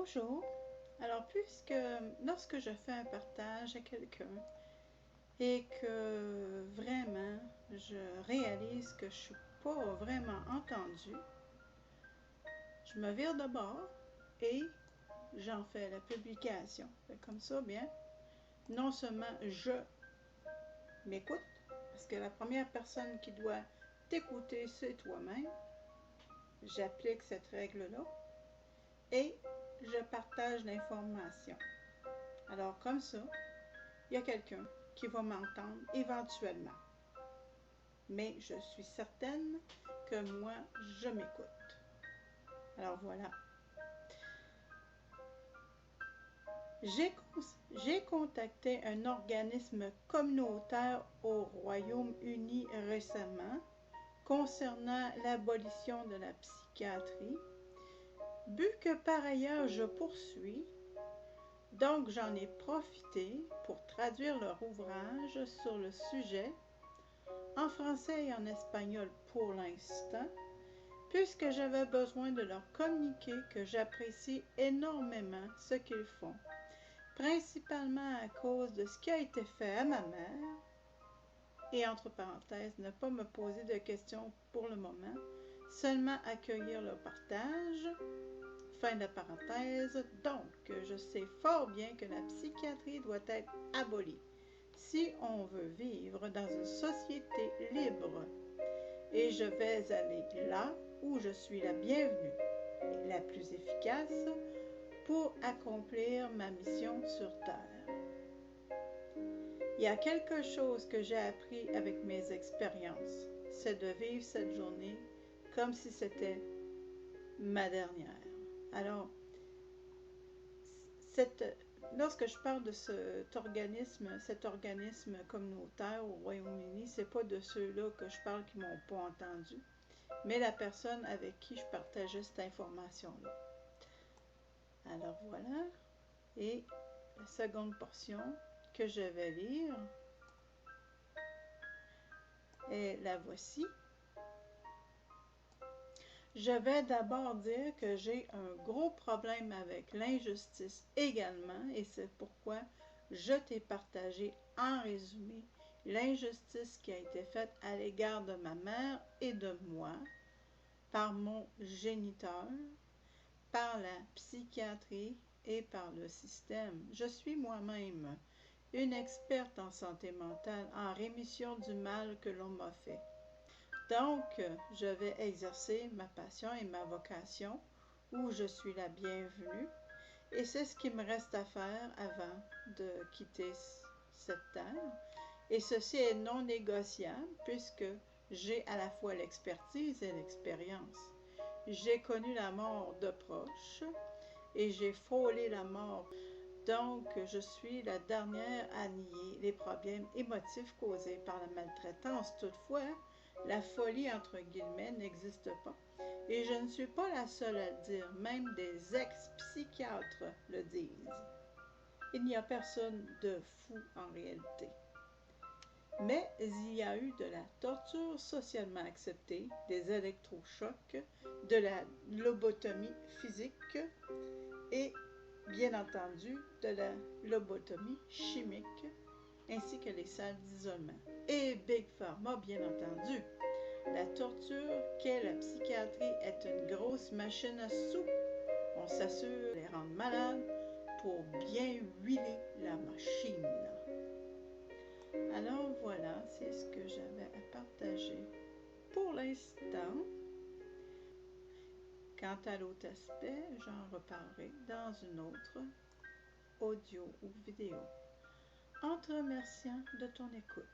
Bonjour. Alors, puisque lorsque je fais un partage à quelqu'un et que vraiment je réalise que je suis pas vraiment entendue, je me vire de bord et j'en fais la publication. Comme ça, bien, non seulement je m'écoute, parce que la première personne qui doit t'écouter, c'est toi-même. J'applique cette règle-là et je partage l'information. Alors, comme ça, il y a quelqu'un qui va m'entendre éventuellement. Mais je suis certaine que moi, je m'écoute. Alors voilà. J'ai contacté un organisme communautaire au Royaume-Uni récemment concernant l'abolition de la psychiatrie, but que par ailleurs je poursuis. Donc j'en ai profité pour traduire leur ouvrage sur le sujet en français et en espagnol pour l'instant, puisque j'avais besoin de leur communiquer que j'apprécie énormément ce qu'ils font, principalement à cause de ce qui a été fait à ma mère, et entre parenthèses, ne pas me poser de questions pour le moment, seulement accueillir leur partage. Fin de parenthèse. Donc, je sais fort bien que la psychiatrie doit être abolie si on veut vivre dans une société libre. Et je vais aller là où je suis la bienvenue et la plus efficace pour accomplir ma mission sur Terre. Il y a quelque chose que j'ai appris avec mes expériences, c'est de vivre cette journée comme si c'était ma dernière. Alors, lorsque je parle de cet organisme communautaire au Royaume-Uni, c'est pas de ceux-là que je parle qui m'ont pas entendu, mais la personne avec qui je partageais cette information-là. Alors voilà, et la seconde portion que je vais lire, et la voici. Je vais d'abord dire que j'ai un gros problème avec l'injustice également, et c'est pourquoi je t'ai partagé en résumé l'injustice qui a été faite à l'égard de ma mère et de moi par mon géniteur, par la psychiatrie et par le système. Je suis moi-même une experte en santé mentale, en rémission du mal que l'on m'a fait. Donc, je vais exercer ma passion et ma vocation où je suis la bienvenue. Et c'est ce qu'il me reste à faire avant de quitter cette terre. Et ceci est non négociable puisque j'ai à la fois l'expertise et l'expérience. J'ai connu la mort de proches et j'ai frôlé la mort. Donc, je suis la dernière à nier les problèmes émotifs causés par la maltraitance. Toutefois, la folie, entre guillemets, n'existe pas. Et je ne suis pas la seule à le dire, même des ex-psychiatres le disent. Il n'y a personne de fou en réalité. Mais il y a eu de la torture socialement acceptée, des électrochocs, de la lobotomie physique et, bien entendu, de la lobotomie chimique, ainsi que les salles d'isolement. Et Big Pharma, bien entendu. La torture qu'est la psychiatrie est une grosse machine à sous. On s'assure de les rendre malades pour bien huiler la machine. Alors voilà, c'est ce que j'avais à partager pour l'instant. Quant à l'autre aspect, j'en reparlerai dans une autre audio ou vidéo. En te remerciant de ton écoute.